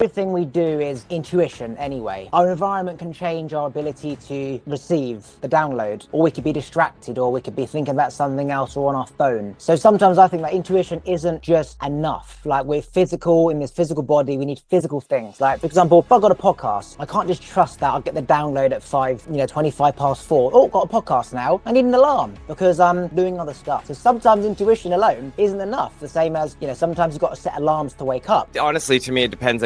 Everything we do is intuition anyway. Our environment can change our ability to receive the download, or we could be distracted, or we could be thinking about something else or on our phone. So sometimes I think that intuition isn't just enough. Like, we're physical in this physical body, we need physical things. Like, for example, if I've got a podcast, I can't just trust that I'll get the download at 25 past 4. Oh, got a podcast now. I need an alarm because I'm doing other stuff. So sometimes intuition alone isn't enough. The same as, sometimes you've got to set alarms to wake up. Honestly, to me, it depends,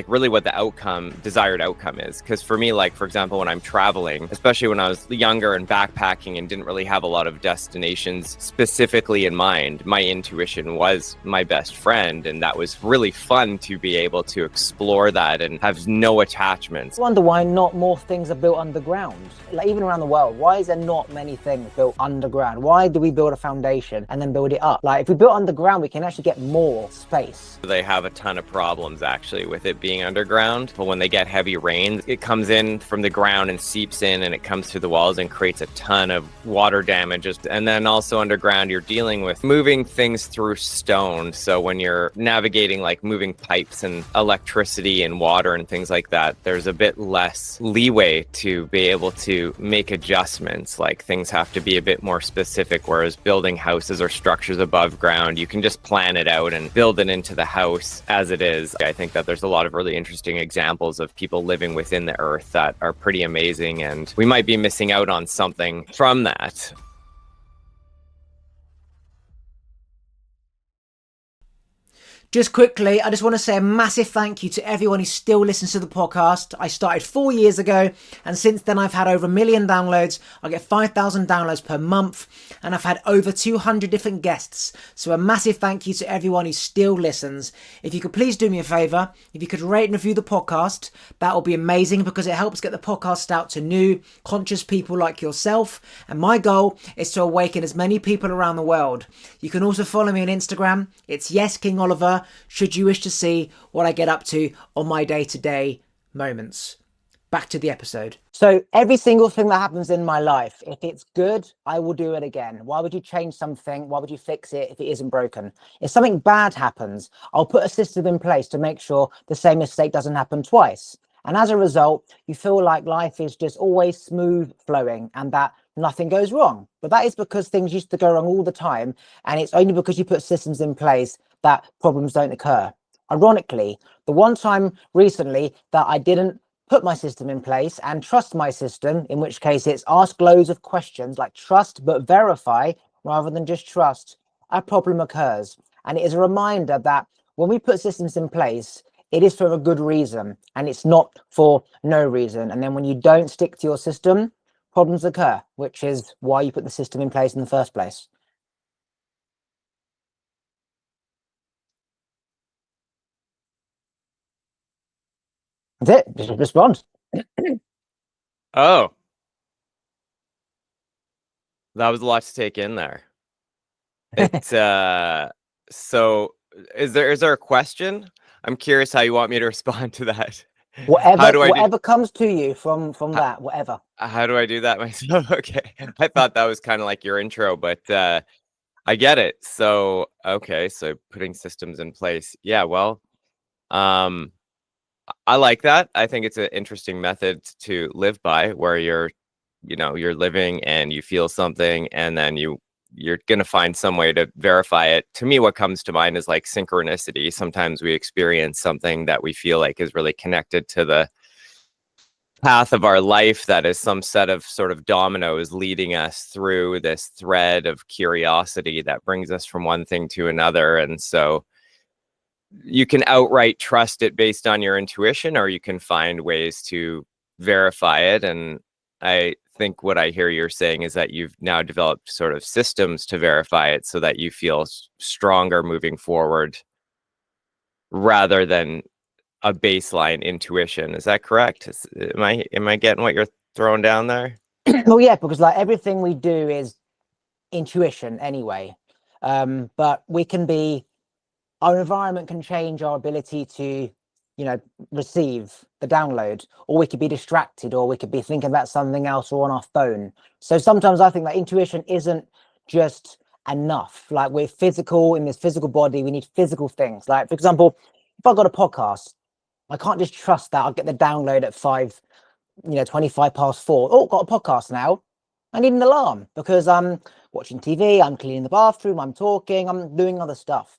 really what the desired outcome is. Because for me, for example, when I'm traveling, especially when I was younger and backpacking and didn't really have a lot of destinations specifically in mind, my intuition was my best friend. And that was really fun to be able to explore that and have no attachments. I wonder why not more things are built underground. Like, even around the world, why is there not many things built underground? Why do we build a foundation and then build it up? Like, if we build underground, we can actually get more space. They have a ton of problems actually with it being underground. But when they get heavy rains, it comes in from the ground and seeps in, and it comes through the walls and creates a ton of water damages. And then also underground, you're dealing with moving things through stone. So when you're navigating moving pipes and electricity and water and things like that, there's a bit less leeway to be able to make adjustments. Like, things have to be a bit more specific, whereas building houses or structures above ground, you can just plan it out and build it into the house as it is. I think that there's a lot of really interesting examples of people living within the earth that are pretty amazing, and we might be missing out on something from that. Just quickly, I just want to say a massive thank you to everyone who still listens to the podcast. I started 4 years ago, and since then I've had over 1 million downloads. I get 5,000 downloads per month, and I've had over 200 different guests. So a massive thank you to everyone who still listens. If you could please do me a favour, if you could rate and review the podcast, that would be amazing, because it helps get the podcast out to new, conscious people like yourself. And my goal is to awaken as many people around the world. You can also follow me on Instagram. It's YesKingOliver, should you wish to see what I get up to on my day-to-day moments. Back to the episode. So every single thing that happens in my life, if it's good, I will do it again. Why would you change something? Why would you fix it if it isn't broken? If something bad happens, I'll put a system in place to make sure the same mistake doesn't happen twice. And as a result, you feel like life is just always smooth flowing and that nothing goes wrong. But that is because things used to go wrong all the time. And it's only because you put systems in place that problems don't occur. Ironically, the one time recently that I didn't put my system in place and trust my system, in which case it's ask loads of questions, like trust but verify rather than just trust, a problem occurs. And it is a reminder that when we put systems in place, it is for a good reason and it's not for no reason. And then when you don't stick to your system, problems occur, which is why you put the system in place in the first place. That's it. Just respond. Oh, that was a lot to take in there. It's so is there a question? I'm curious how you want me to respond to that. Whatever comes to you from that, whatever. How do I do that myself? Okay. I thought that was kind of like your intro, but I get it. So, okay, so putting systems in place. Yeah, well, I like that. I think it's an interesting method to live by, where you're living and you feel something, and then you're going to find some way to verify it. To me, what comes to mind is like synchronicity. Sometimes we experience something that we feel like is really connected to the path of our life, that is some set of sort of dominoes leading us through this thread of curiosity that brings us from one thing to another. And so you can outright trust it based on your intuition, or you can find ways to verify it. And I think what I hear you're saying is that you've now developed sort of systems to verify it so that you feel stronger moving forward rather than a baseline intuition. Is that correct? Am I getting what you're throwing down there? Well, yeah, because like everything we do is intuition anyway. But our environment can change our ability to, receive the download, or we could be distracted, or we could be thinking about something else or on our phone. So sometimes I think that intuition isn't just enough. Like, we're physical in this physical body, we need physical things. Like, for example, if I've got a podcast, I can't just trust that I'll get the download at 25 past 4. Oh, got a podcast now. I need an alarm because I'm watching TV, I'm cleaning the bathroom, I'm talking, I'm doing other stuff.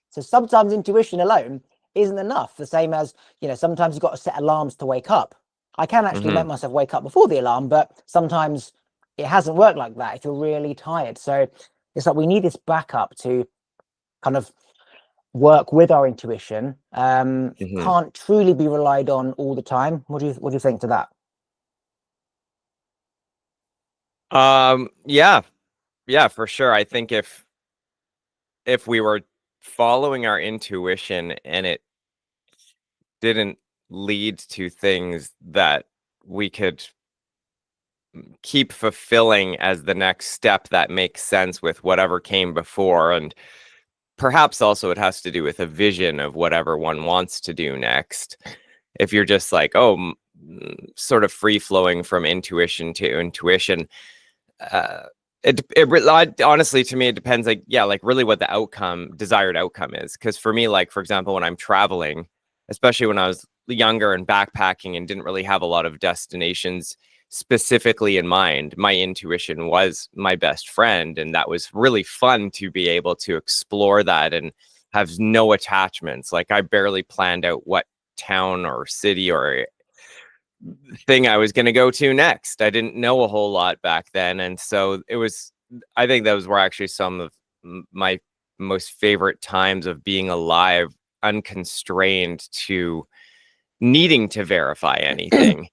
So sometimes intuition alone isn't enough. The same as, sometimes you've got to set alarms to wake up. I can actually make myself wake up before the alarm, but sometimes it hasn't worked like that if you're really tired. So it's like we need this backup to kind of work with our intuition. It can't truly be relied on all the time. What do you think to that? Yeah, for sure. I think if we were following our intuition and it didn't lead to things that we could keep fulfilling as the next step that makes sense with whatever came before, and perhaps also it has to do with a vision of whatever one wants to do next. If you're just like, sort of free flowing from intuition to intuition, honestly, to me, it depends, like really what the desired outcome is. Because for me, like, for example, when I'm traveling, especially when I was younger and backpacking and didn't really have a lot of destinations specifically in mind, my intuition was my best friend, and that was really fun to be able to explore that and have no attachments. Like, I barely planned out what town or city or thing I was going to go to next. I didn't know a whole lot back then, and so I think those were actually some of my most favorite times of being alive, unconstrained to needing to verify anything.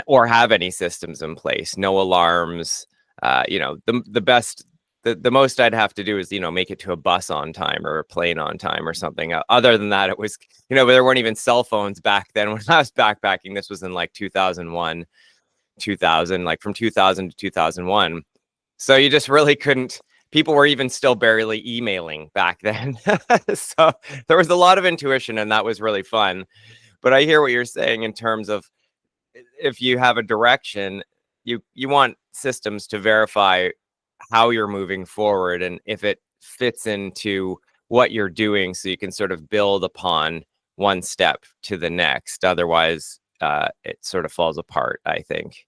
Or have any systems in place, no alarms. The most I'd have to do is, make it to a bus on time or a plane on time or something. Other than that, it was, but there weren't even cell phones back then when I was backpacking. This was in like 2001, 2000, like from 2000 to 2001. So you just really couldn't. People were even still barely emailing back then. So there was a lot of intuition, and that was really fun. But I hear what you're saying in terms of, if you have a direction, you want systems to verify how you're moving forward and if it fits into what you're doing, so you can sort of build upon one step to the next. Otherwise, it sort of falls apart, I think.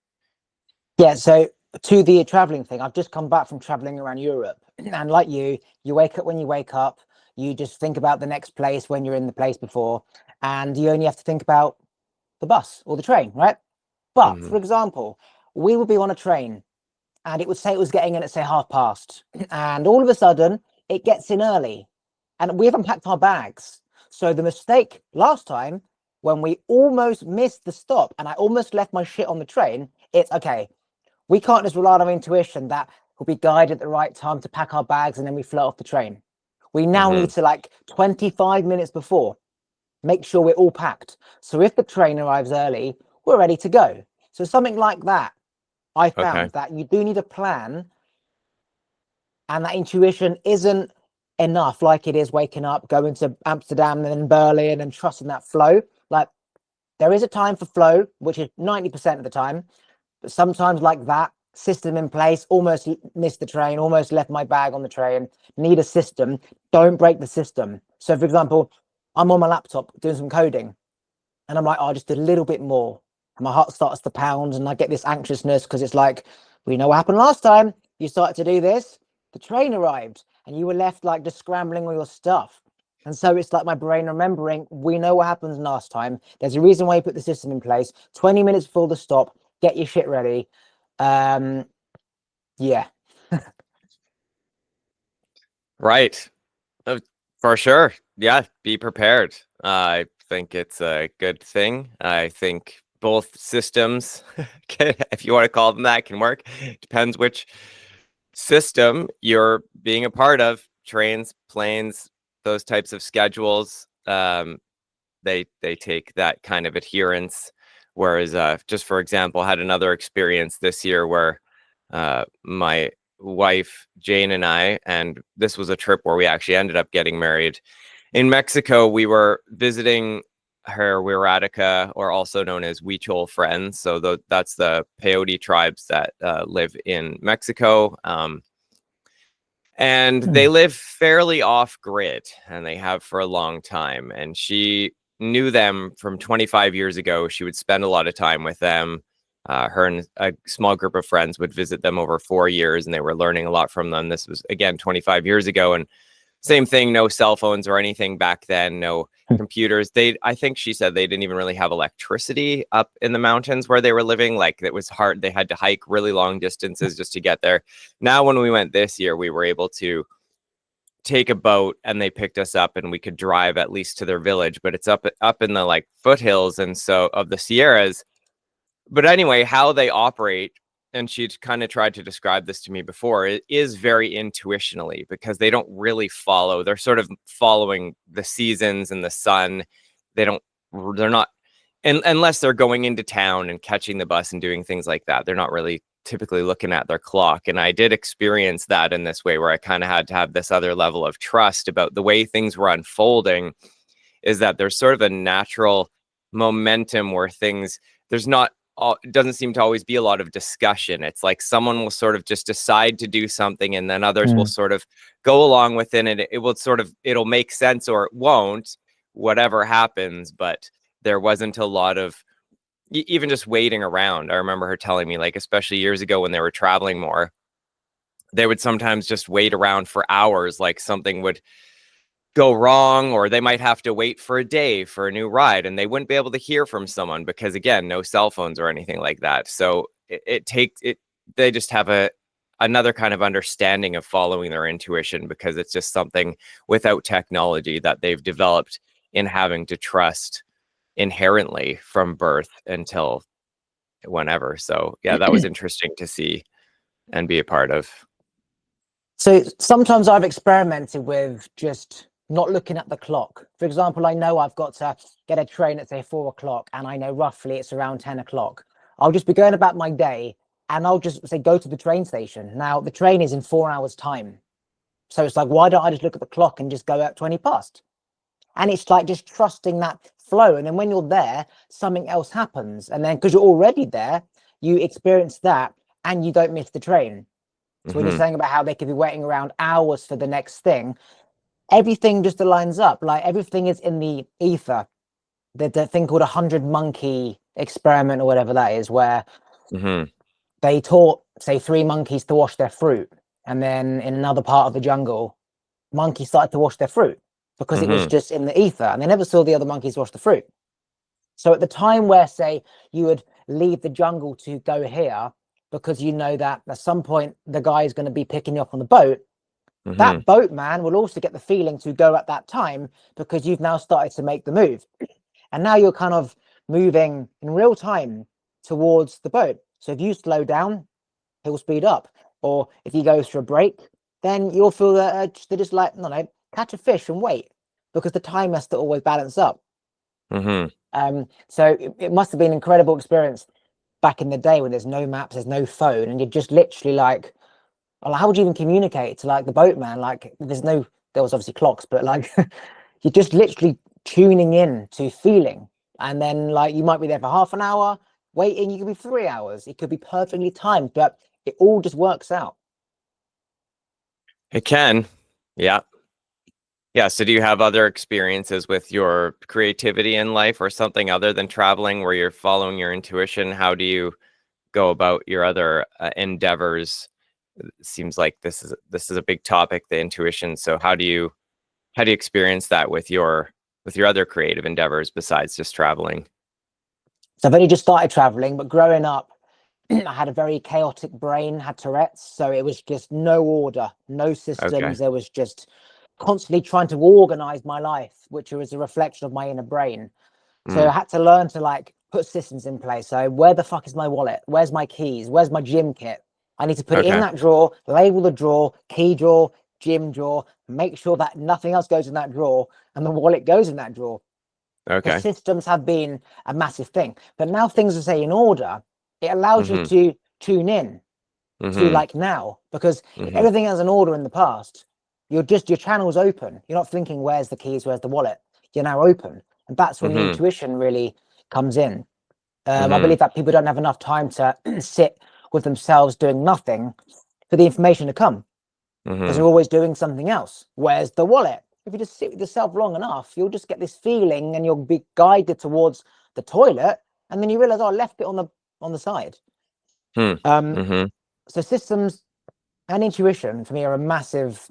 Yeah, so to the traveling thing, I've just come back from traveling around Europe, and like you wake up when you wake up, you just think about the next place when you're in the place before, and you only have to think about the bus or the train, right? But for example, we would be on a train and it would say it was getting in at, say, past, and all of a sudden it gets in early and we haven't packed our bags. So the mistake last time, when we almost missed the stop and I almost left my shit on the train, it's okay. We can't just rely on our intuition that we'll be guided at the right time to pack our bags and then we float off the train. We now need to, like, 25 minutes before, make sure we're all packed. So if the train arrives early, we're ready to go. So something like that, I found that you do need a plan, and that intuition isn't enough like it is waking up, going to Amsterdam and then Berlin and trusting that flow. Like, there is a time for flow, which is 90% of the time, but sometimes, like that, system in place, almost missed the train, almost left my bag on the train, need a system, don't break the system. So for example, I'm on my laptop doing some coding and I'm like, oh, just a little bit more. And my heart starts to pound and I get this anxiousness because it's like, we know what happened last time. You started to do this, the train arrived and you were left like just scrambling all your stuff. And so it's like my brain remembering, we know what happened last time. There's a reason why you put the system in place. 20 minutes before the stop, get your shit ready. Yeah. Right. For sure. Yeah. Be prepared. I think it's a good thing. I think both systems, if you want to call them that, can work. Depends which system you're being a part of. Trains, planes, those types of schedules, they take that kind of adherence. Whereas, just for example, had another experience this year where my wife Jane and I, and this was a trip where we actually ended up getting married in Mexico. We were visiting her Huiratica, or also known as Huichol friends. So that's the peyote tribes that live in Mexico. And they live fairly off grid, and they have for a long time. And she knew them from 25 years ago. She would spend a lot of time with them. Her and a small group of friends would visit them over 4 years, and they were learning a lot from them. This was, again, 25 years ago. And same thing, no cell phones or anything back then, no computers. I think she said they didn't even really have electricity up in the mountains where they were living. Like, it was hard. They had to hike really long distances just to get there. Now, when we went this year, we were able to take a boat, and they picked us up, and we could drive at least to their village, but it's up in the like foothills and so of the Sierras. But anyway, how they operate, and she'd kind of tried to describe this to me before, it is very intuitionally, because they don't really follow. They're sort of following the seasons and the sun. They're not, unless they're going into town and catching the bus and doing things like that, they're not really typically looking at their clock. And I did experience that in this way, where I kind of had to have this other level of trust about the way things were unfolding, is that there's sort of a natural momentum where there's not, it doesn't seem to always be a lot of discussion. It's like someone will sort of just decide to do something, and then others will sort of go along with it, and it'll make sense, or it won't, whatever happens. But there wasn't a lot of even just waiting around. I remember her telling me, like, especially years ago when they were traveling more, they would sometimes just wait around for hours, like something would go wrong, or they might have to wait for a day for a new ride, and they wouldn't be able to hear from someone because, again, no cell phones or anything like that. So they just have another kind of understanding of following their intuition, because it's just something without technology that they've developed in having to trust inherently from birth until whenever. So yeah, that was interesting to see and be a part of. So sometimes I've experimented with just not looking at the clock. For example, I know I've got to get a train at, say, 4 o'clock, and I know roughly it's around 10 o'clock. I'll just be going about my day, and I'll just say, go to the train station. Now, the train is in 4 hours' time. So it's like, why don't I just look at the clock and just go at 20 past? And it's like just trusting that flow. And then when you're there, something else happens. And then because you're already there, you experience that, and you don't miss the train. So when you're saying about how they could be waiting around hours for the next thing, everything just aligns up. Like, everything is in the ether. There's a thing called 100 monkey experiment, or whatever that is, where they taught, say, 3 monkeys to wash their fruit. And then in another part of the jungle, monkeys started to wash their fruit because it was just in the ether, and they never saw the other monkeys wash the fruit. So at the time where, say, you would leave the jungle to go here, because you know that at some point the guy is going to be picking you up on the boat, that boatman will also get the feeling to go at that time, because you've now started to make the move. And now you're kind of moving in real time towards the boat. So if you slow down, he'll speed up. Or if he goes for a break, then you'll feel that they're just like, no, catch a fish and wait, because the time has to always balance up. So it must have been an incredible experience back in the day when there's no maps, there's no phone, and you're just literally like, well, how would you even communicate to, like, the boatman? Like, there was obviously clocks, but like you're just literally tuning in to feeling. And then, like, you might be there for half an hour waiting, you could be 3 hours, it could be perfectly timed, but it all just works out. It can. Yeah. So do you have other experiences with your creativity in life, or something other than traveling where you're following your intuition? How do you go about your other endeavors? It seems like this is a big topic, the intuition. So how do you experience that with your other creative endeavors besides just traveling? So I've only just started traveling, but growing up, I had a very chaotic brain, had Tourette's. So it was just no order, no systems. Okay. There was just constantly trying to organize my life, which was a reflection of my inner brain. So I had to learn to, like, put systems in place. So where the fuck is my wallet? Where's my keys? Where's my gym kit? I need to put it in that drawer, label the drawer, key drawer, gym drawer, make sure that nothing else goes in that drawer, and the wallet goes in that drawer. Okay. The systems have been a massive thing. But now things are, say, in order. It allows you to tune in to, like, now, because if everything has an order in the past, your channel's open. You're not thinking, where's the keys, where's the wallet? You're now open. And that's when the intuition really comes in. I believe that people don't have enough time to sit with themselves doing nothing for the information to come, because they're always doing something else. Where's the wallet? if you just sit with yourself long enough, you'll just get this feeling and you'll be guided towards the toilet, and then you realize, oh, I left it on the side. Mm-hmm. So systems and intuition for me are a massive,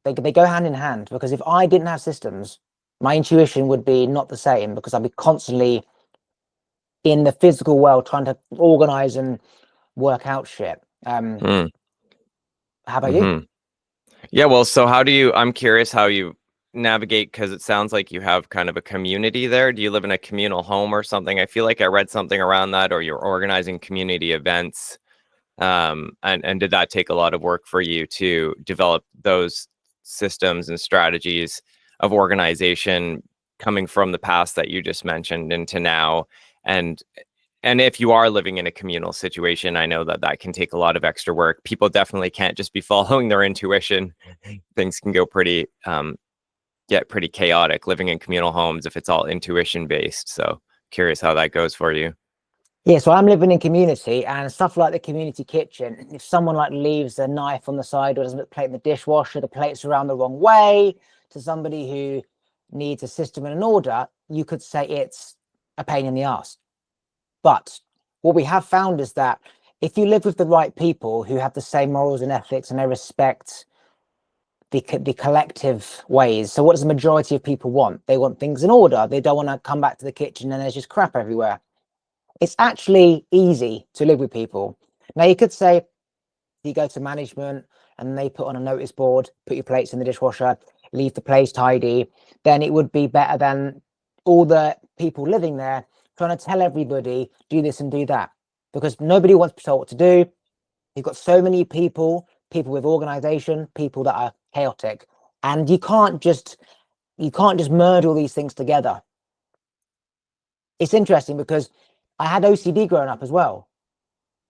they go hand in hand, because if I didn't have systems, my intuition would be not the same, because I'd be constantly in the physical world trying to organize and work out shit. How about you? Yeah, well, so I'm curious how you navigate, because it sounds like you have kind of a community there. Do you live in a communal home or something? I feel like I read something around that, or you're organizing community events. And did that take a lot of work for you to develop those systems and strategies of organization coming from the past that you just mentioned into now? And if you are living in a communal situation, I know that can take a lot of extra work. People definitely can't just be following their intuition. Things can go get pretty chaotic living in communal homes if it's all intuition based. So curious how that goes for you. Yeah, so I'm living in community, and stuff like the community kitchen. If someone like leaves a knife on the side or doesn't put the plate in the dishwasher, the plate's around the wrong way, to somebody who needs a system and an order, you could say it's a pain in the ass. But what we have found is that if you live with the right people who have the same morals and ethics, and they respect the collective ways. So what does the majority of people want? They want things in order. They don't want to come back to the kitchen and there's just crap everywhere. It's actually easy to live with people. Now, you could say you go to management and they put on a notice board, put your plates in the dishwasher, leave the place tidy, then it would be better than all the people living there trying to tell everybody, do this and do that, because nobody wants to tell what to do. You've got so many people with organization, people that are chaotic, and you can't just merge all these things together. It's interesting because I had OCD growing up as well,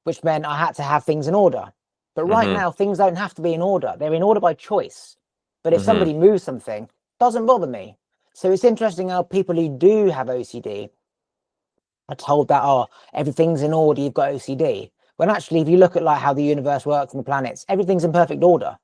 which meant I had to have things in order. But right now, things don't have to be in order. They're in order by choice. But if somebody moves something, it doesn't bother me. So it's interesting how people who do have OCD are told that, oh, everything's in order, you've got OCD. When actually, if you look at like how the universe works and the planets, everything's in perfect order.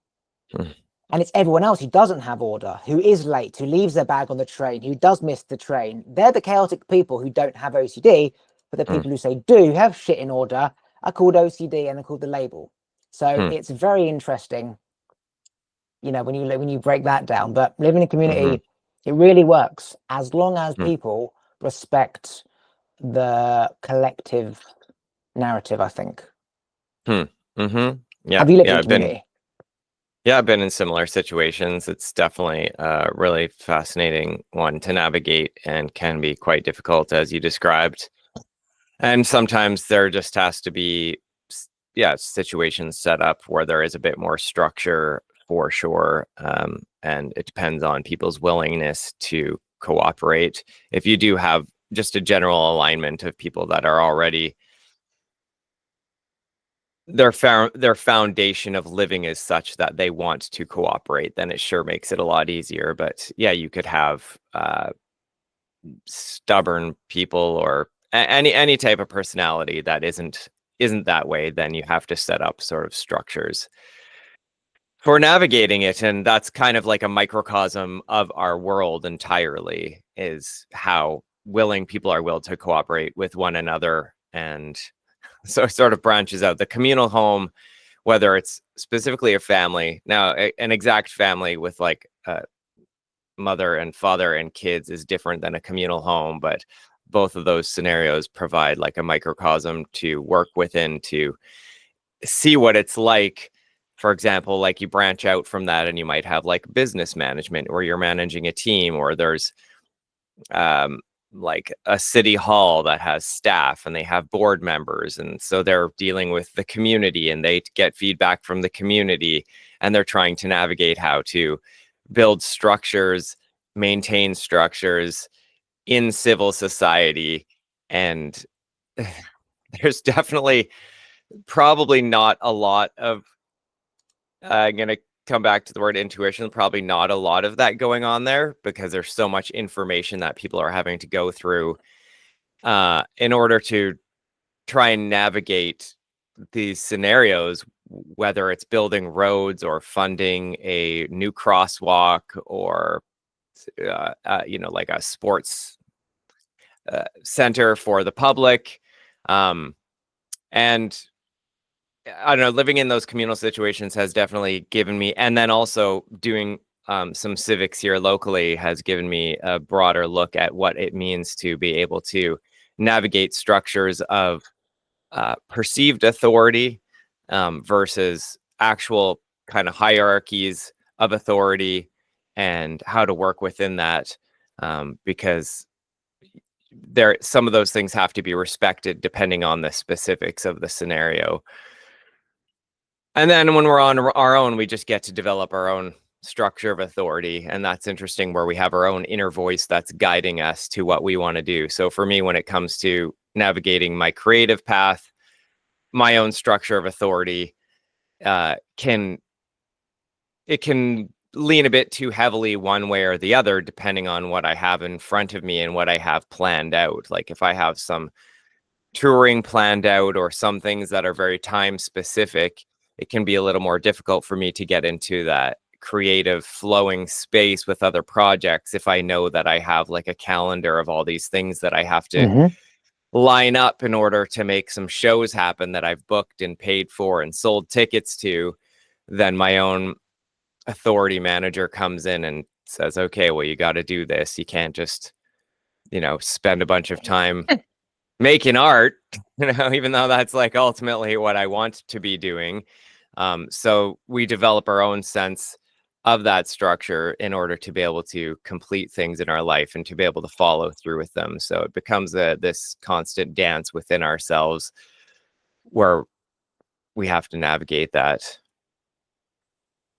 And it's everyone else who doesn't have order, who is late, who leaves their bag on the train, who does miss the train. They're the chaotic people who don't have OCD, but the people who say do have shit in order are called OCD, and they're called the label. So it's very interesting, you know, when you break that down. But living in a community, it really works as long as people respect the collective narrative, I think. Yeah. Have you lived in a community? I've been in similar situations. It's definitely a really fascinating one to navigate and can be quite difficult, as you described. And sometimes there just has to be, situations set up where there is a bit more structure for sure. And it depends on people's willingness to cooperate. If you do have just a general alignment of people that are already their foundation of living is such that they want to cooperate, then it sure makes it a lot easier. But yeah, you could have stubborn people or any type of personality that isn't that way. Then you have to set up sort of structures for navigating it, and that's kind of like a microcosm of our world entirely, is how willing people are to cooperate with one another. And so it sort of branches out. The communal home, whether it's specifically a family, now an exact family with like a mother and father and kids is different than a communal home, but both of those scenarios provide like a microcosm to work within to see what it's like. For example, like you branch out from that and you might have like business management where you're managing a team, or there's like a city hall that has staff and they have board members, and so they're dealing with the community and they get feedback from the community, and they're trying to navigate how to build structures, maintain structures in civil society. And there's definitely probably not a lot of I'm going to come back to the word intuition, probably not a lot of that going on there, because there's so much information that people are having to go through in order to try and navigate these scenarios, whether it's building roads or funding a new crosswalk or like a sports center for the public. And I don't know, living in those communal situations has definitely given me, and then also doing some civics here locally has given me a broader look at what it means to be able to navigate structures of perceived authority versus actual kind of hierarchies of authority, and how to work within that, because some of those things have to be respected depending on the specifics of the scenario. And then when we're on our own, we just get to develop our own structure of authority. And that's interesting, where we have our own inner voice that's guiding us to what we want to do. So for me, when it comes to navigating my creative path, my own structure of authority can lean a bit too heavily one way or the other, depending on what I have in front of me and what I have planned out. Like if I have some touring planned out or some things that are very time specific, it can be a little more difficult for me to get into that creative flowing space with other projects if I know that I have like a calendar of all these things that I have to line up in order to make some shows happen that I've booked and paid for and sold tickets to. Then my own authority manager comes in and says, okay, well, you got to do this. You can't just, spend a bunch of time making art, even though that's like ultimately what I want to be doing. So we develop our own sense of that structure in order to be able to complete things in our life and to be able to follow through with them. So it becomes this constant dance within ourselves where we have to navigate that.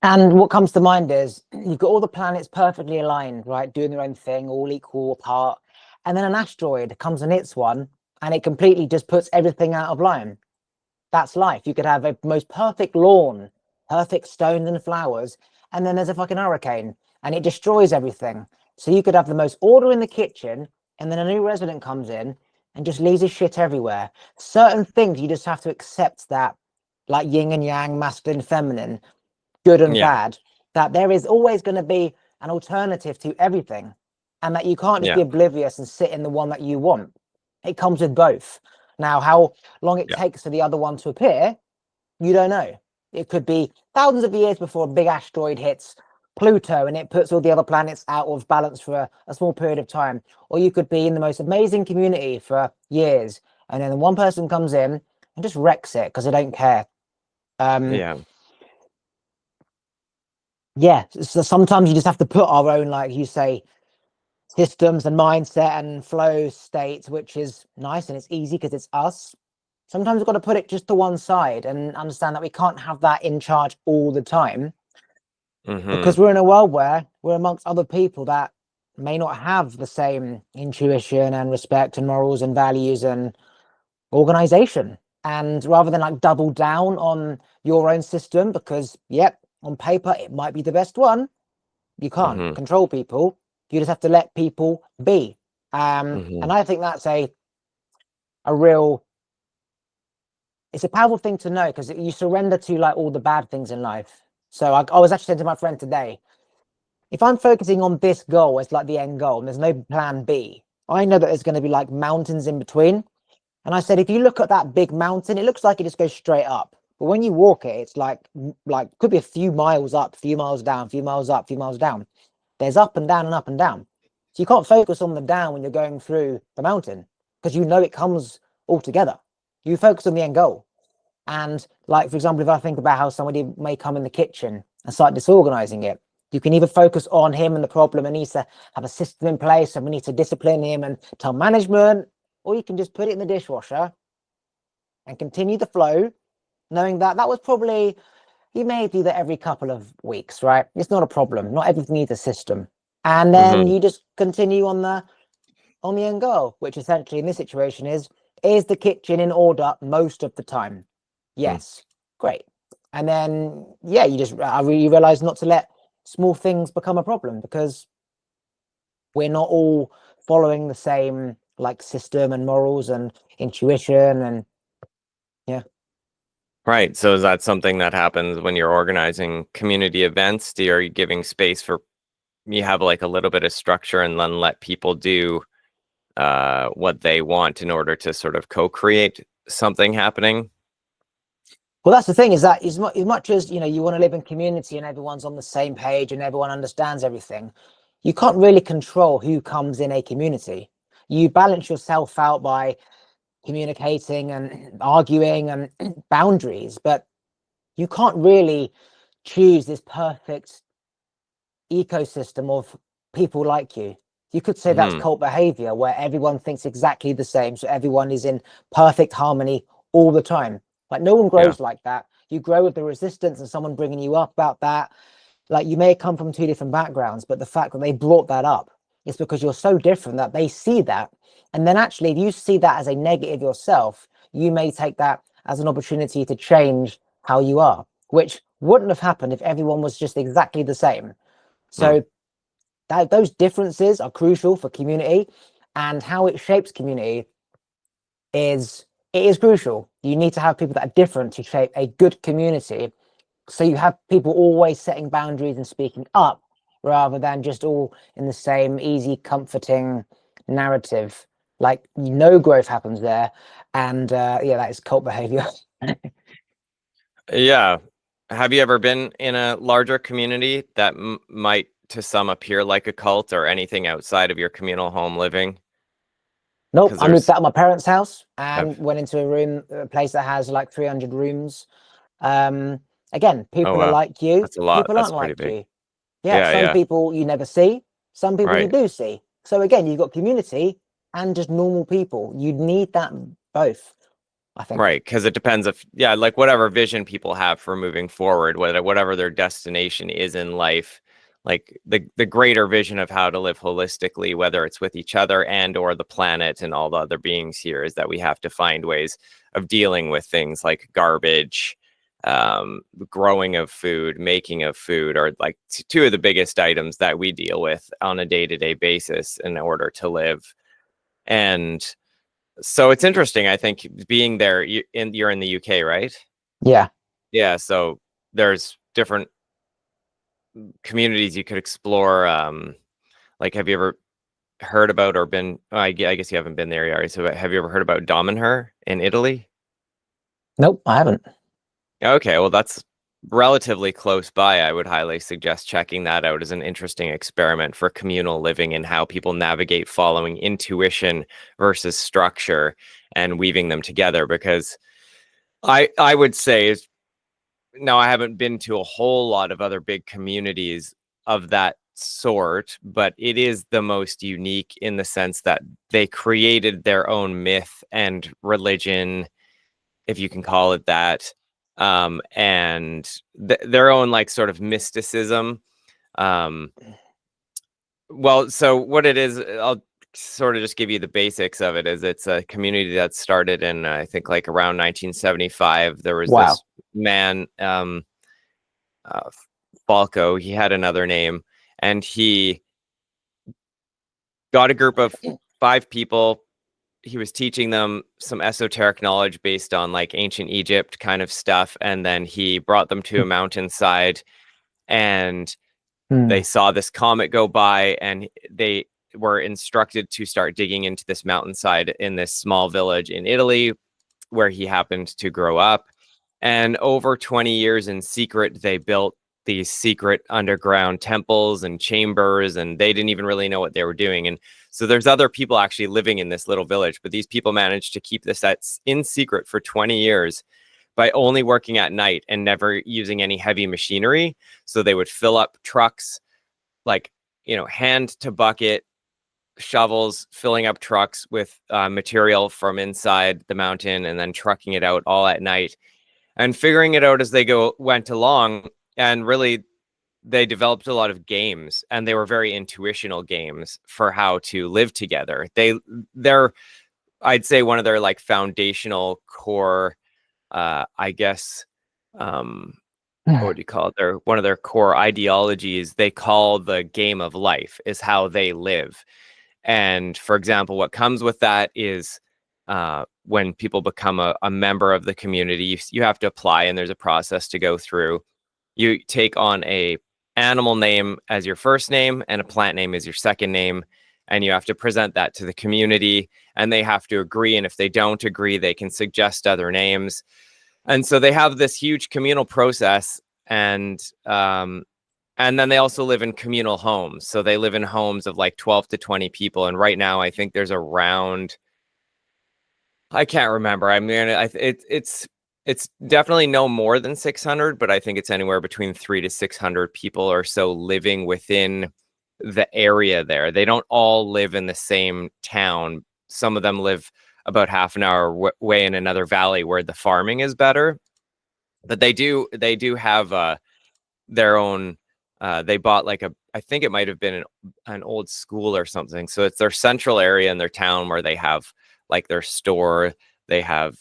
And what comes to mind is you've got all the planets perfectly aligned, right? Doing their own thing, all equal apart. And then an asteroid comes and hits one, and it completely just puts everything out of line. That's life. You could have a most perfect lawn, perfect stones and flowers, and then there's a fucking hurricane and it destroys everything. So you could have the most order in the kitchen, and then a new resident comes in and just leaves his shit everywhere. Certain things you just have to accept, that like yin and yang, masculine, feminine, good and bad, that there is always going to be an alternative to everything, and that you can't just be oblivious and sit in the one that you want. It comes with both. Now, how long it takes for the other one to appear, you don't know. It could be thousands of years before a big asteroid hits Pluto and it puts all the other planets out of balance for a small period of time. Or you could be in the most amazing community for years, and then one person comes in and just wrecks it because they don't care. So sometimes you just have to put our own, like you say, systems and mindset and flow states, which is nice and it's easy because it's us. Sometimes we've got to put it just to one side and understand that we can't have that in charge all the time, because we're in a world where we're amongst other people that may not have the same intuition and respect and morals and values and organization. And rather than like double down on your own system, because on paper it might be the best one, you can't control people. You just have to let people be. And I think that's a real, it's a powerful thing to know, because you surrender to like all the bad things in life. So I was actually saying to my friend today, if I'm focusing on this goal as like the end goal and there's no plan B, I know that there's going to be like mountains in between. And I said, if you look at that big mountain, it looks like it just goes straight up. But when you walk it, it's like could be a few miles up, a few miles down, a few miles up, a few miles down. There's up and down and up and down. So you can't focus on the down when you're going through the mountain, because you know it comes all together. You focus on the end goal. And like, for example, if I think about how somebody may come in the kitchen and start disorganizing it, you can either focus on him and the problem and needs to have a system in place and we need to discipline him and tell management, or you can just put it in the dishwasher and continue the flow, knowing that was probably, you may do that every couple of weeks, right? It's not a problem. Not everything needs a system. And then you just continue on the end goal, which essentially in this situation is the kitchen in order most of the time? Yes. Great. And then, you realize not to let small things become a problem, because we're not all following the same like system and morals and intuition and Right. So is that something that happens when you're organizing community events? Are you giving space for you have like a little bit of structure and then let people do what they want in order to sort of co-create something happening. Well, that's the thing, is that as much as, you know, you want to live in community and everyone's on the same page and everyone understands everything, you can't really control who comes in a community. You balance yourself out by communicating and arguing and boundaries, but you can't really choose this perfect ecosystem of people like you. You could say that's cult behavior, where everyone thinks exactly the same, so everyone is in perfect harmony all the time. Like, no one grows like that. You grow with the resistance and someone bringing you up about that. Like, you may come from two different backgrounds, but the fact that they brought that up is because you're so different that they see that. And then actually, if you see that as a negative yourself, you may take that as an opportunity to change how you are, which wouldn't have happened if everyone was just exactly the same. So those differences are crucial for community, and how it shapes community is crucial. You need to have people that are different to shape a good community. So you have people always setting boundaries and speaking up, rather than just all in the same easy, comforting narrative. Like, no growth happens there. And yeah, that is cult behavior. Yeah. Have you ever been in a larger community that might to some appear like a cult, or anything outside of your communal home living? Nope, I moved out of my parents' house and Have, went into a place that has like 300 rooms. Again, oh people are wow, like you, that's a lot. people That's aren't pretty like big. you. Yeah, Yeah, some yeah, people you never see, some people you right. do see. So again, you've got community and just normal people. You need that both, I think. Right, because it depends if, yeah, like whatever vision people have for moving forward, whatever their destination is in life, like the greater vision of how to live holistically, whether it's with each other and or the planet and all the other beings here, is that we have to find ways of dealing with things like garbage, growing of food, making of food, are like two of the biggest items that we deal with on a day-to-day basis in order to live. And so it's interesting, I think, being there. You're in the UK, right? Yeah. Yeah. So there's different communities you could explore. Like, have you ever heard about or been? Oh, I guess you haven't been there yet. So have you ever heard about Damanhur in Italy? Nope, I haven't. Okay, well, that's relatively close by. I would highly suggest checking that out as an interesting experiment for communal living and how people navigate following intuition versus structure and weaving them together. Because I would say is, now I haven't been to a whole lot of other big communities of that sort, but it is the most unique in the sense that they created their own myth and religion, if you can call it that, and their own like sort of mysticism. Um, well, so what it is, I'll sort of just give you the basics of it. Is it's a community that started in I think like around 1975. There was Wow. this man, uh, Falco. He had another name, and he got a group of 5 people. He was teaching them some esoteric knowledge based on like ancient Egypt kind of stuff. And then he brought them to a mountainside, and they saw this comet go by, and they were instructed to start digging into this mountainside in this small village in Italy where he happened to grow up. And over 20 years in secret, they built these secret underground temples and chambers, and they didn't even really know what they were doing. And so there's other people actually living in this little village, but these people managed to keep this in secret for 20 years by only working at night and never using any heavy machinery. So they would fill up trucks, like, hand to bucket, shovels, filling up trucks with material from inside the mountain, and then trucking it out all at night and figuring it out as they went along. And really, they developed a lot of games, and they were very intuitional games for how to live together. They're, I'd say, one of their like foundational core, I guess, what do you call it? One of their core ideologies, they call the game of life, is how they live. And for example, what comes with that is when people become a member of the community, you have to apply, and there's a process to go through. You take on a animal name as your first name and a plant name as your second name. And you have to present that to the community, and they have to agree. And if they don't agree, they can suggest other names. And so they have this huge communal process. And then they also live in communal homes. So they live in homes of like 12 to 20 people. And right now, I think there's around, I can't remember. I mean, it's definitely no more than 600, but I think it's anywhere between 300 to 600 people or so living within the area there. They don't all live in the same town. Some of them live about half an hour way in another valley where the farming is better. But they do have their own. They bought like I think it might have been an old school or something. So it's their central area in their town where they have like their store. They have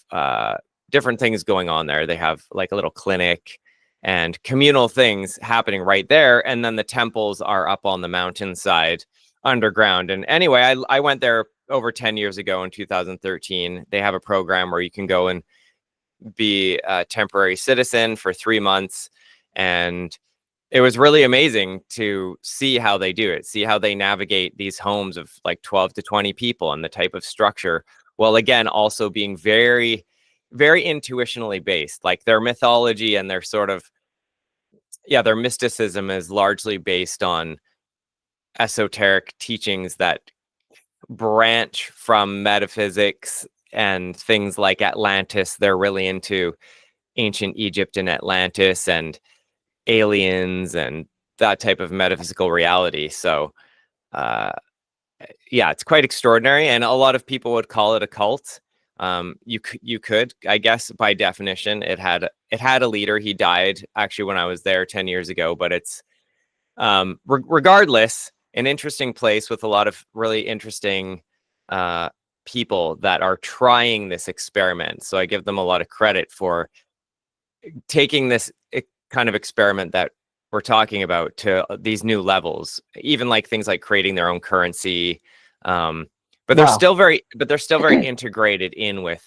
different things going on there. They have like a little clinic and communal things happening right there. And then the temples are up on the mountainside underground. And anyway, I went there over 10 years ago in 2013. They have a program where you can go and be a temporary citizen for 3 months. And it was really amazing to see how they do it, see how they navigate these homes of like 12 to 20 people and the type of structure. Well, again, also being very, very intuitionally based, like their mythology and their sort of, their mysticism is largely based on esoteric teachings that branch from metaphysics and things like Atlantis. They're really into ancient Egypt and Atlantis and aliens and that type of metaphysical reality. So, it's quite extraordinary, and a lot of people would call it a cult. You could, I guess, by definition, it had a leader. He died actually when I was there 10 years ago, but it's regardless, an interesting place with a lot of really interesting people that are trying this experiment. So I give them a lot of credit for taking this kind of experiment that we're talking about to these new levels, even like things like creating their own currency. But they're still very integrated in with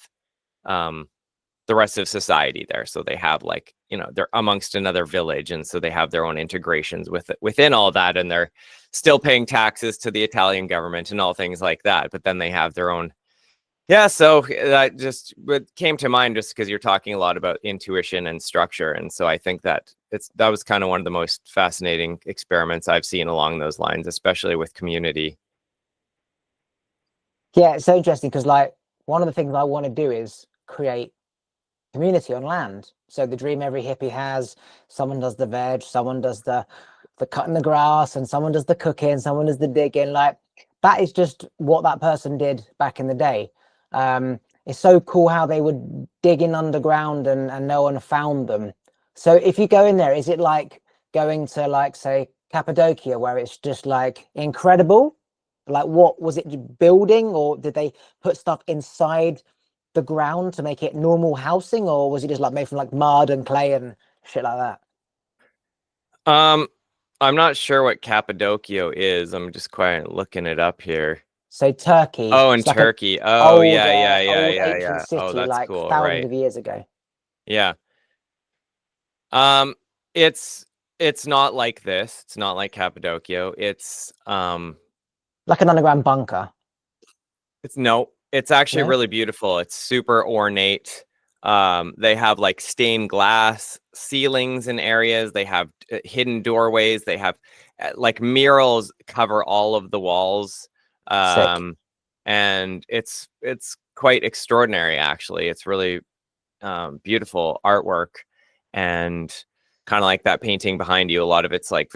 the rest of society there. So they have like, they're amongst another village. And so they have their own integrations within all that. And they're still paying taxes to the Italian government and all things like that. But then they have their own. Yeah. So that just came to mind just because you're talking a lot about intuition and structure. And so I think that that was kind of one of the most fascinating experiments I've seen along those lines, especially with community. Yeah, it's so interesting because like one of the things I want to do is create community on land. So the dream every hippie has, someone does the veg, someone does the cutting the grass, and someone does the cooking, someone does the digging. Like that is just what that person did back in the day. It's so cool how they would dig in underground and no one found them. So if you go in there, is it like going to like say Cappadocia where it's just like incredible? Like what was it, building, or did they put stuff inside the ground to make it normal housing, or was it just like made from like mud and clay and shit like that? I'm not sure what Cappadocia is. I'm just quite looking it up here. So Turkey. Oh, in like Turkey. Oh, old, yeah. old ancient city, Oh, that's like cool. thousands Right. of years ago. Yeah. It's not like this. It's not like Cappadocia. It's like an underground bunker. It's actually really beautiful. It's super ornate. They have like stained glass ceilings in areas. They have hidden doorways. They have like murals cover all of the walls. And it's quite extraordinary, actually. It's really beautiful artwork, and kind of like that painting behind you. A lot of it's like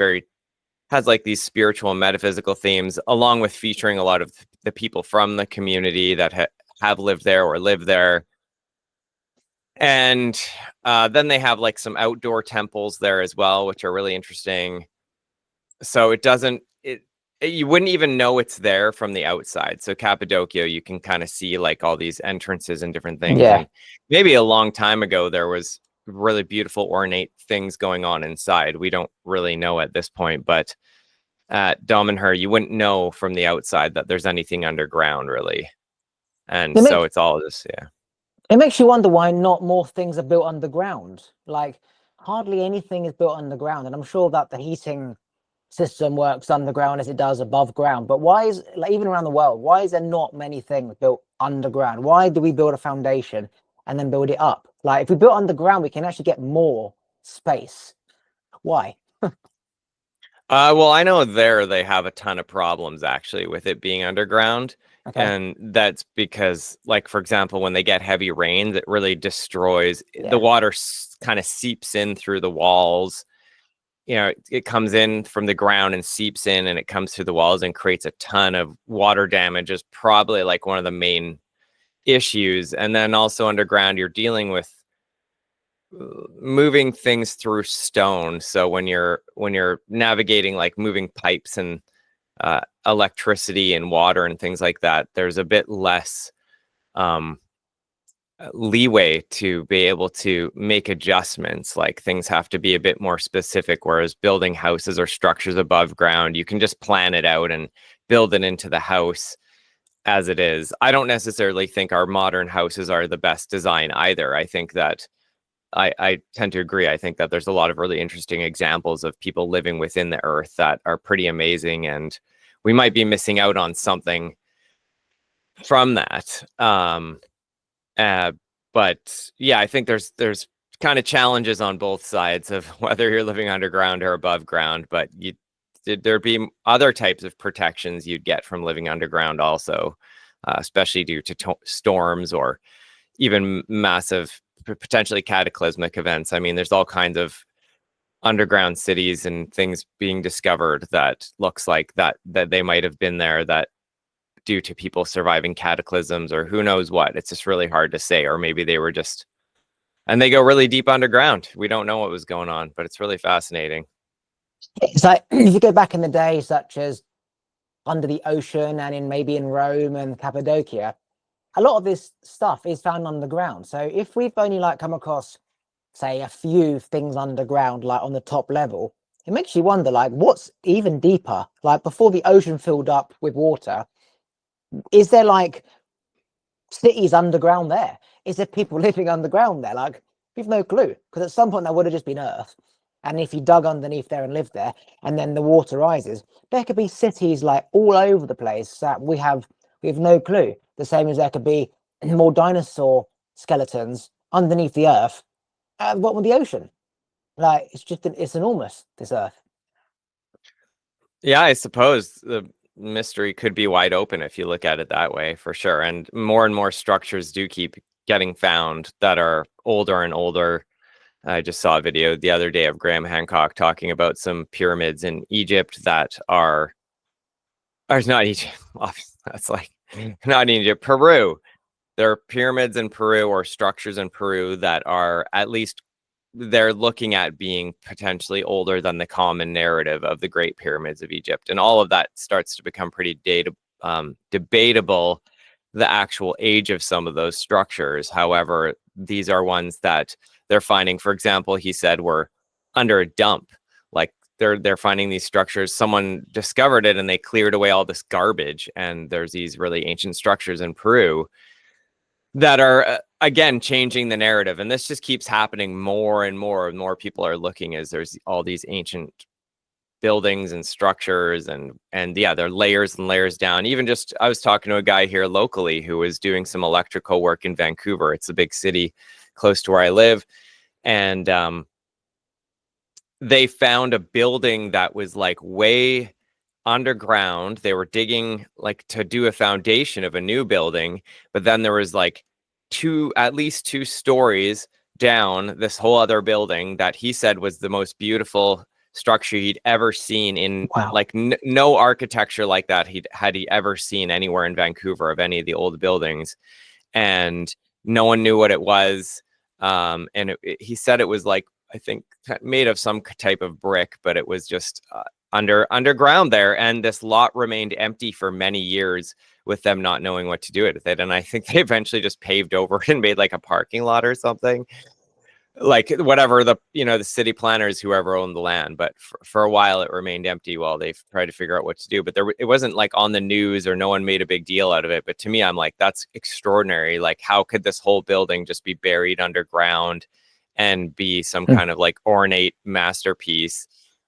has like these spiritual and metaphysical themes, along with featuring a lot of the people from the community that have lived there or live there. And then they have like some outdoor temples there as well, which are really interesting. So you wouldn't even know it's there from the outside. So Cappadocia, you can kind of see like all these entrances and different things. Yeah. And maybe a long time ago, there was really beautiful ornate things going on inside. We don't really know at this point, but at Damanhur, you wouldn't know from the outside that there's anything underground really. And it's all this, yeah. It makes you wonder why not more things are built underground. Like hardly anything is built underground, and I'm sure that the heating system works underground as it does above ground. But why is, like, even around the world, why is there not many things built underground? Why do we build a foundation and then build it up? Like, if we build underground, we can actually get more space. Why? Well, I know they have a ton of problems actually with it being underground. Okay. And that's because, like, for example, when they get heavy rains, it really destroys Yeah. the water, kind of seeps in through the walls. You know, it comes in from the ground and seeps in, and it comes through the walls and creates a ton of water damage, is probably like one of the main issues. And then also underground, you're dealing with moving things through stone. So when you're navigating, like, moving pipes and electricity and water and things like that, there's a bit less leeway to be able to make adjustments. Like, things have to be a bit more specific, whereas building houses or structures above ground, you can just plan it out and build it into the house as it is. I don't necessarily think our modern houses are the best design either. I think that I tend to agree. I think that there's a lot of really interesting examples of people living within the earth that are pretty amazing, and we might be missing out on something from that. But yeah, I think there's kind of challenges on both sides of whether you're living underground or above ground. But there'd be other types of protections you'd get from living underground also, especially due to storms or even massive, potentially cataclysmic events. I mean, there's all kinds of underground cities and things being discovered that looks like that they might have been there, that due to people surviving cataclysms or who knows what. It's just really hard to say. Or maybe they were just, and they go really deep underground. We don't know what was going on, but it's really fascinating. It's like, if you go back in the day, such as under the ocean and maybe in Rome and Cappadocia, a lot of this stuff is found underground. So if we've only like come across, say, a few things underground, like on the top level, it makes you wonder, like, what's even deeper? Like, before the ocean filled up with water, is there like cities underground there? Is there people living underground there? Like, we've no clue, because at some point that would have just been Earth. And if you dug underneath there and lived there, and then the water rises, there could be cities like all over the place that we have no clue. The same as there could be more dinosaur skeletons underneath the Earth. What with the ocean? Like, it's enormous, this Earth. Yeah, I suppose the mystery could be wide open if you look at it that way, for sure. And more structures do keep getting found that are older and older. I just saw a video the other day of Graham Hancock talking about some pyramids in Egypt that are, or not Egypt, that's like, not Egypt, Peru. There are pyramids in Peru or structures in Peru that are, at least they're looking at being potentially older than the common narrative of the Great Pyramids of Egypt. And all of that starts to become pretty debatable, the actual age of some of those structures. However, these are ones that they're finding, for example, he said, were under a dump. Like, they're finding these structures. Someone discovered it and they cleared away all this garbage. And there's these really ancient structures in Peru that are, again, changing the narrative. And this just keeps happening more and more people are looking, as there's all these ancient buildings and structures, and yeah, they're layers and layers down. Even just, I was talking to a guy here locally who was doing some electrical work in Vancouver. It's a big city close to where I live. And they found a building that was like way underground. They were digging like to do a foundation of a new building, but then there was like at least two stories down this whole other building that he said was the most beautiful structure he'd ever seen in like no architecture like that had he ever seen anywhere in Vancouver of any of the old buildings, and no one knew what it was. And he said it was like, I think, made of some type of brick, but it was just underground there. And this lot remained empty for many years with them not knowing what to do with it. And I think they eventually just paved over it and made like a parking lot or something. Like, whatever, the city planners, whoever owned the land. But for a while it remained empty while they tried to figure out what to do. But it wasn't like on the news, or no one made a big deal out of it. But to me, I'm like, that's extraordinary. Like, how could this whole building just be buried underground and be some kind of like ornate masterpiece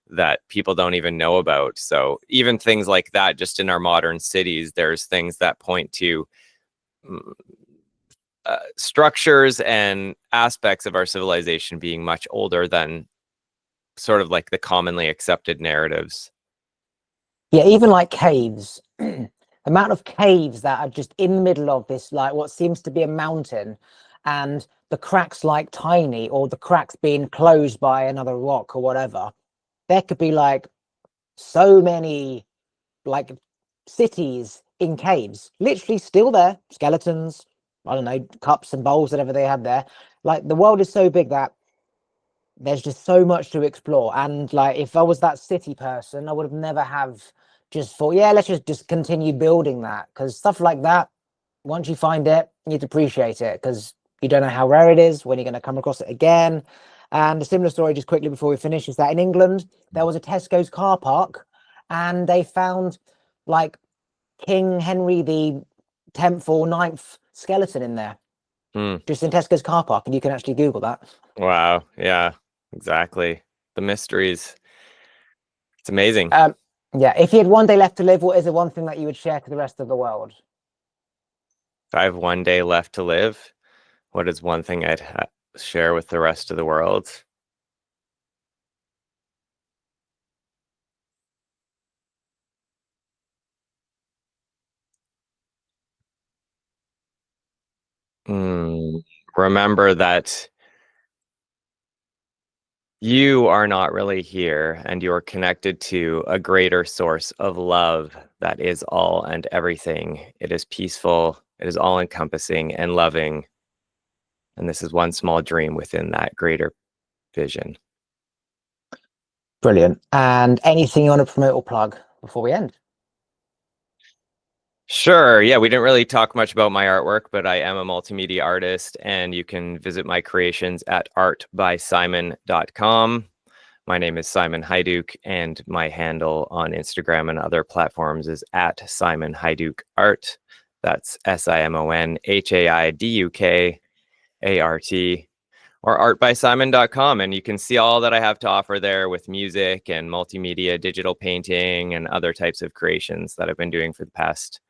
that people don't even know about. So even things like that, just in our modern cities, there's things that point to structures and aspects of our civilization being much older than sort of like the commonly accepted narratives. Yeah, even like caves. The amount of caves that are just in the middle of this, like what seems to be a mountain, and the cracks like tiny, or the cracks being closed by another rock or whatever. There could be like so many like cities in caves, literally still there, skeletons, I don't know, cups and bowls, whatever they had there. Like the world is so big that there's just so much to explore. And like if I was that city person, I would have never have just thought, yeah, let's just continue building that, because stuff like that, once you find it, you need to appreciate it, because you don't know how rare it is, when you're going to come across it again. And a similar story, just quickly before we finish, is that in England there was a Tesco's car park, and they found like King Henry the 10th or 9th skeleton in there, just in Tesco's car park, and you can actually Google that. Wow. Yeah, exactly. The mysteries. It's amazing. Yeah, if you had one day left to live, what is the one thing that you would share to the rest of the world? If I have one day left to live, what is one thing I'd share with the rest of the world? Remember that you are not really here, and you're connected to a greater source of love that is all and everything. It is peaceful, it is all encompassing and loving. And this is one small dream within that greater vision. Brilliant. And anything you want to promote or plug before we end? Sure. Yeah, we didn't really talk much about my artwork, but I am a multimedia artist, and you can visit my creations at artbysimon.com. My name is Simon Haiduk, and my handle on Instagram and other platforms is at Simon Haiduk Art. That's SIMONHAIDUKART, or artbysimon.com. And you can see all that I have to offer there with music and multimedia, digital painting, and other types of creations that I've been doing for the past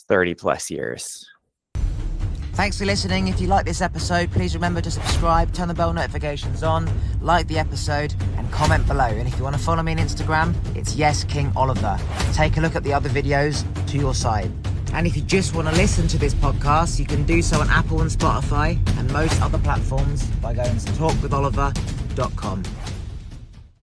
30 plus years. Thanks for listening. If you like this episode, please remember to subscribe, turn the bell notifications on, like the episode, and comment below. And if you want to follow me on Instagram, it's YesKingOliver. Take a look at the other videos to your side. And if you just want to listen to this podcast, you can do so on Apple and Spotify and most other platforms by going to talkwitholiver.com.